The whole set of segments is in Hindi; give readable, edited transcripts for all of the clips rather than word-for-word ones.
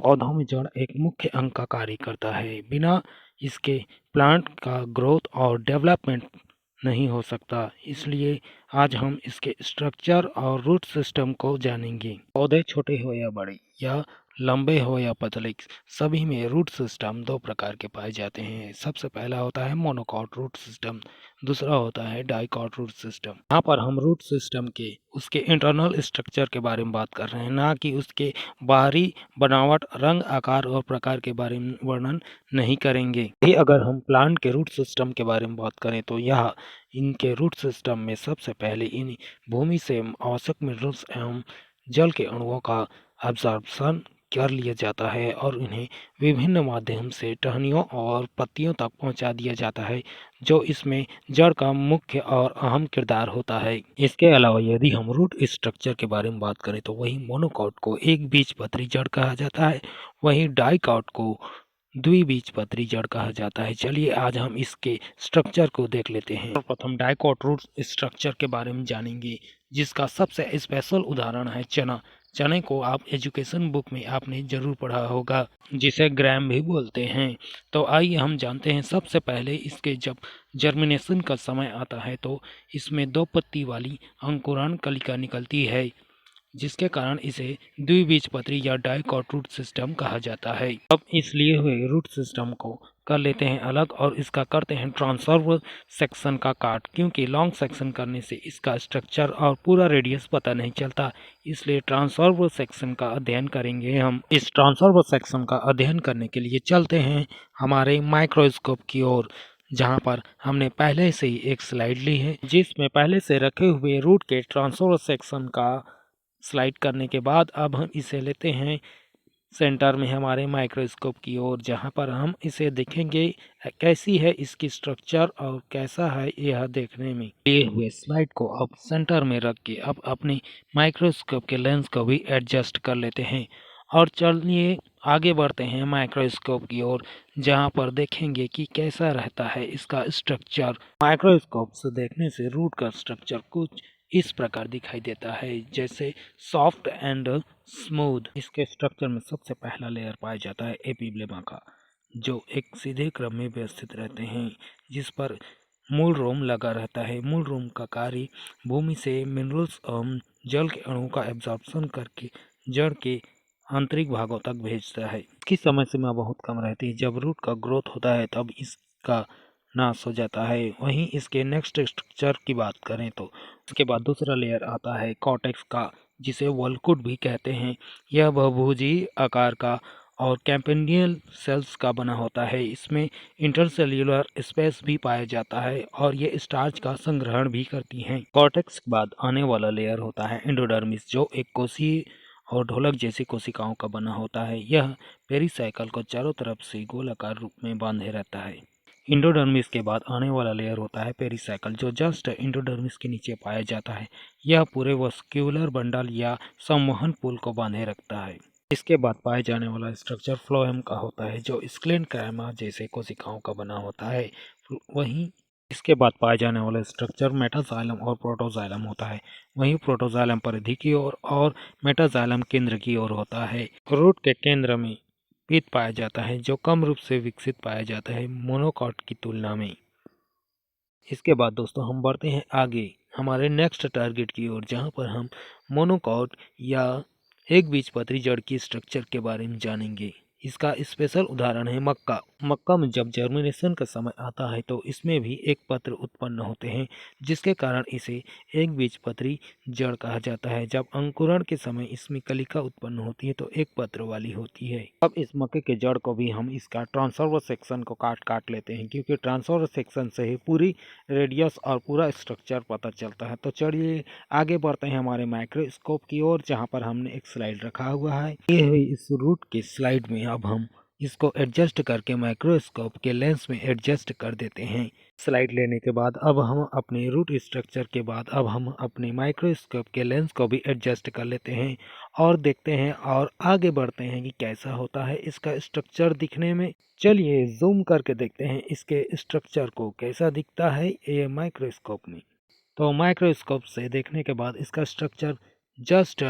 पौधों में जड़ एक मुख्य अंग का कार्य करता है। बिना इसके प्लांट का ग्रोथ और डेवलपमेंट नहीं हो सकता। इसलिए आज हम इसके स्ट्रक्चर और रूट सिस्टम को जानेंगे। पौधे छोटे हो या बड़े या लंबे हो या पतले, सभी में रूट सिस्टम दो प्रकार के पाए जाते हैं। सबसे पहला होता है मोनोकॉट रूट सिस्टम, दूसरा होता है डाइकॉट रूट सिस्टम। यहाँ पर हम रूट सिस्टम के उसके इंटरनल स्ट्रक्चर के बारे में बात कर रहे हैं, ना कि उसके बाहरी बनावट, रंग, आकार और प्रकार के बारे में वर्णन नहीं करेंगे। ही अगर हम प्लांट के रूट सिस्टम के बारे में बात करें तो यह इनके रूट सिस्टम में सबसे पहले इन भूमि से आवश्यक मिनरल्स एवं जल के अणुओं का एब्जॉर्प्शन कर लिया जाता है और उन्हें विभिन्न माध्यम से टहनियों और पत्तियों तक पहुंचा दिया जाता है, जो इसमें जड़ का मुख्य और अहम किरदार होता है। इसके अलावा यदि हम रूट स्ट्रक्चर के बारे में बात करें तो वही मोनोकॉट को एक बीजपत्री जड़ कहा जाता है, वहीं डाइकॉट को द्विबीजपत्री जड़ कहा जाता है। चलिए आज हम इसके स्ट्रक्चर को देख लेते हैं। सर्वप्रथम डाइकॉट रूट स्ट्रक्चर के बारे में जानेंगे, जिसका सबसे स्पेशल उदाहरण है चना। चने को आप एजुकेशन बुक में आपने जरूर पढ़ा होगा, जिसे ग्राम भी बोलते हैं। तो आइए हम जानते हैं। सबसे पहले इसके जब जर्मिनेशन का समय आता है तो इसमें दो पत्ती वाली अंकुरण कलिका निकलती है, जिसके कारण इसे द्विबीजपत्री या डाइकॉट रूट सिस्टम कहा जाता है। अब इस लिए हुए रूट सिस्टम को कर लेते हैं अलग और इसका करते हैं ट्रांसफर सेक्शन का काट, क्योंकि लॉन्ग सेक्शन करने से इसका स्ट्रक्चर और पूरा रेडियस पता नहीं चलता। इसलिए ट्रांसफर सेक्शन का अध्ययन करेंगे हम। इस ट्रांसफर सेक्शन का अध्ययन करने के लिए चलते हैं हमारे माइक्रोस्कोप की ओर, जहां पर हमने पहले से ही एक स्लाइड ली है, जिसमें पहले से रखे हुए रूट के ट्रांसफर सेक्शन का स्लाइड करने के बाद अब हम इसे लेते हैं सेंटर में हमारे माइक्रोस्कोप की ओर, जहां पर हम इसे देखेंगे कैसी है इसकी स्ट्रक्चर और कैसा है यह देखने में। लिए हुए स्लाइड को अब सेंटर में रख के अब अपने माइक्रोस्कोप के लेंस को भी एडजस्ट कर लेते हैं और चलिए आगे बढ़ते हैं माइक्रोस्कोप की ओर, जहां पर देखेंगे कि कैसा रहता है इसका स्ट्रक्चर। माइक्रोस्कोप से देखने से रूट का स्ट्रक्चर कुछ इस प्रकार दिखाई देता है, जैसे सॉफ्ट एंड स्मूथ। इसके स्ट्रक्चर में सबसे पहला लेयर पाया जाता है एपिब्लेमा का, जो एक सीधे क्रम में व्यवस्थित रहते हैं, जिस पर मूल रोम लगा रहता है। मूल रोम का कार्य भूमि से मिनरल्स एवं जल के अणुओं का एब्जॉर्प्शन करके जड़ के आंतरिक भागों तक भेजता है। इसकी समय सीमा बहुत कम रहती है। जब रूट का ग्रोथ होता है तब इसका नाश हो जाता है। वहीं इसके नेक्स्ट स्ट्रक्चर की बात करें तो उसके बाद दूसरा लेयर आता है कॉर्टेक्स का, जिसे वॉलकुट भी कहते हैं। यह बहुभुजीय आकार का और कैम्पेनियल सेल्स का बना होता है। इसमें इंटरसेल्यूलर स्पेस भी पाया जाता है और ये स्टार्च का संग्रहण भी करती हैं। कॉर्टेक्स के बाद आने वाला लेयर होता है एंडोडर्मिस, जो एक कोशीय और ढोलक जैसी कोशिकाओं का बना होता है। यह पेरिसाइकल को चारों तरफ से गोलाकार रूप में बांधे रहता है। इंडोडर्मिस के बाद आने वाला लेयर होता है पेरिसाइकल, जो जस्ट इंडोडर्मिस के नीचे पाया जाता है। यह पूरे वस्क्यूलर बंडल या संवहन पुल को बांधे रखता है। इसके बाद पाए जाने वाला स्ट्रक्चर फ्लोएम का होता है, जो स्क्लेरेंकाइमा जैसे कोशिकाओं का बना होता है। वहीं इसके बाद पाए जाने वाला स्ट्रक्चर मेटाजाइलम और प्रोटोजाइलम होता है। वहीं प्रोटोजाइलम परिधि की ओर और मेटाजाइलम केंद्र की ओर होता है। रूट के केंद्र में पीत पाया जाता है, जो कम रूप से विकसित पाया जाता है मोनोकॉट की तुलना में। इसके बाद दोस्तों हम बढ़ते हैं आगे हमारे नेक्स्ट टारगेट की ओर, जहां पर हम मोनोकॉट या एक बीजपत्री जड़ की स्ट्रक्चर के बारे में जानेंगे। इसका स्पेशल उदाहरण है मक्का। मक्का में जब जर्मिनेशन का समय आता है तो इसमें भी एक पत्र उत्पन्न होते हैं, जिसके कारण इसे एक बीजपत्री जड़ कहा जाता है। जब अंकुरण के समय इसमें कलिका उत्पन्न होती है तो एक पत्र वाली होती है। अब इस मक्के के जड़ को भी हम इसका ट्रांसफर सेक्शन को काट लेते हैं, क्योंकि ट्रांसफर सेक्शन से ही पूरी रेडियस और पूरा स्ट्रक्चर पता चलता है। तो चलिए आगे बढ़ते हैं हमारे माइक्रोस्कोप की ओर, जहां पर हमने एक स्लाइड रखा हुआ है। ये हुई इस रूट के स्लाइड में अब हम इसको एडजस्ट करके माइक्रोस्कोप के लेंस में एडजस्ट कर देते हैं। स्लाइड लेने के बाद अब हम अपने रूट स्ट्रक्चर के बाद अब हम अपने माइक्रोस्कोप के लेंस को भी एडजस्ट कर लेते हैं और देखते हैं और आगे बढ़ते हैं कि कैसा होता है इसका स्ट्रक्चर दिखने में। चलिए जूम करके देखते हैं इसके स्ट्रक्चर को कैसा दिखता है ये माइक्रोस्कोप में। तो माइक्रोस्कोप से देखने के बाद इसका structure just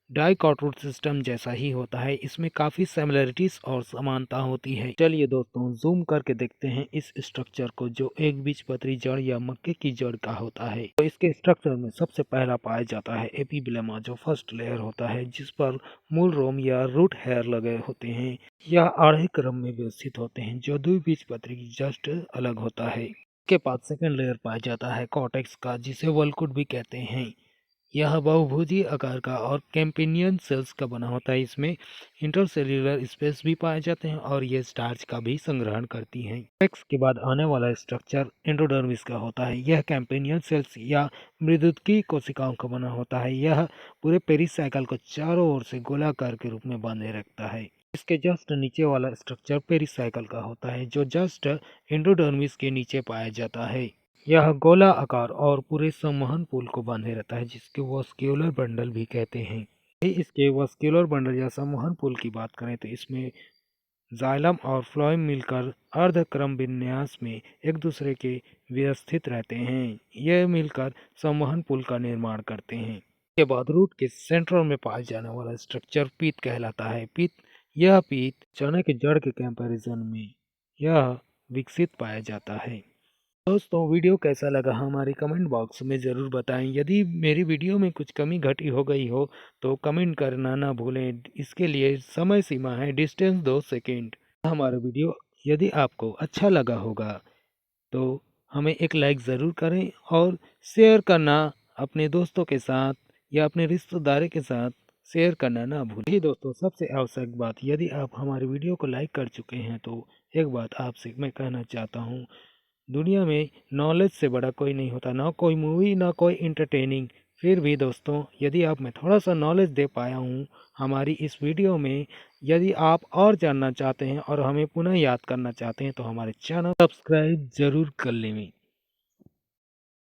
dicot root system जैसा ही होता है। इसमें काफ़ी सिमिलरिटीज़ और समानता होती है। चलिए दोस्तों जूम करके देखते हैं इस स्ट्रक्चर को, जो एक बीजपत्री जड़ या मक्के की जड़ का होता है। तो इसके स्ट्रक्चर में सबसे पहला पाया जाता है एपिब्लेमा, जो फर्स्ट लेयर होता है, जिस पर मूल रोम या रूट हेयर लगे होते हैं। यह आड़े क्रम में व्यवस्थित होते हैं, जो द्विबीजपत्री की जस्ट अलग होता है। के बाद सेकंड लेयर पाया जाता है कॉर्टेक्स का, जिसे वल्कुट भी कहते हैं। यह बहुभुजी आकार का और कैम्पेनियन सेल्स का बना होता है। इसमें इंटरसेल्यूलर स्पेस भी पाए जाते हैं और ये स्टार्च का भी संग्रहण करती हैं। कॉर्टेक्स के बाद आने वाला स्ट्रक्चर एंडोडर्मिस का होता है। यह कैम्पेनियन सेल्स या मृदुकी कोशिकाओं का बना होता है। यह पूरे पेरिसाइकिल को चारों ओर से गोलाकार के रूप में बांधे रखता है। इसके जस्ट नीचे वाला स्ट्रक्चर पेरिसाइकिल का होता है, जो जस्ट एंडोडर्मिस के नीचे पाया जाता है। यह गोला आकार और पूरे संवहन पुल को बांधे रहता है, जिसके वस्क्यूलर बंडल भी कहते हैं। इसके वस्क्यूलर बंडल या संवहन पुल की बात करें तो इसमें जाइलम और फ्लोएम मिलकर अर्धक्रम विन्यास में एक दूसरे के व्यवस्थित रहते हैं। यह मिलकर संवहन पुल का निर्माण करते हैं। इसके बाद रूट के सेंट्रल में पाया जाने वाला स्ट्रक्चर पीत कहलाता है। यह पीत चने के जड़ के कंपैरिजन में यह विकसित पाया जाता है। दोस्तों वीडियो कैसा लगा हमारे कमेंट बॉक्स में ज़रूर बताएं। यदि मेरी वीडियो में कुछ कमी घटी हो गई हो तो कमेंट करना ना भूलें। इसके लिए समय सीमा है डिस्टेंस 2 सेकेंड। हमारा वीडियो यदि आपको अच्छा लगा होगा तो हमें एक लाइक ज़रूर करें और शेयर करना अपने दोस्तों के साथ या अपने रिश्तेदारों के साथ शेयर करना ना भूलें। यही दोस्तों सबसे आवश्यक बात, यदि आप हमारे वीडियो को लाइक कर चुके हैं तो एक बात आपसे मैं कहना चाहता हूँ, दुनिया में नॉलेज से बड़ा कोई नहीं होता, ना कोई मूवी ना कोई इंटरटेनिंग। फिर भी दोस्तों यदि आप मैं थोड़ा सा नॉलेज दे पाया हूँ हमारी इस वीडियो में, यदि आप और जानना चाहते हैं और हमें पुनः याद करना चाहते हैं तो हमारे चैनल सब्सक्राइब ज़रूर कर लें।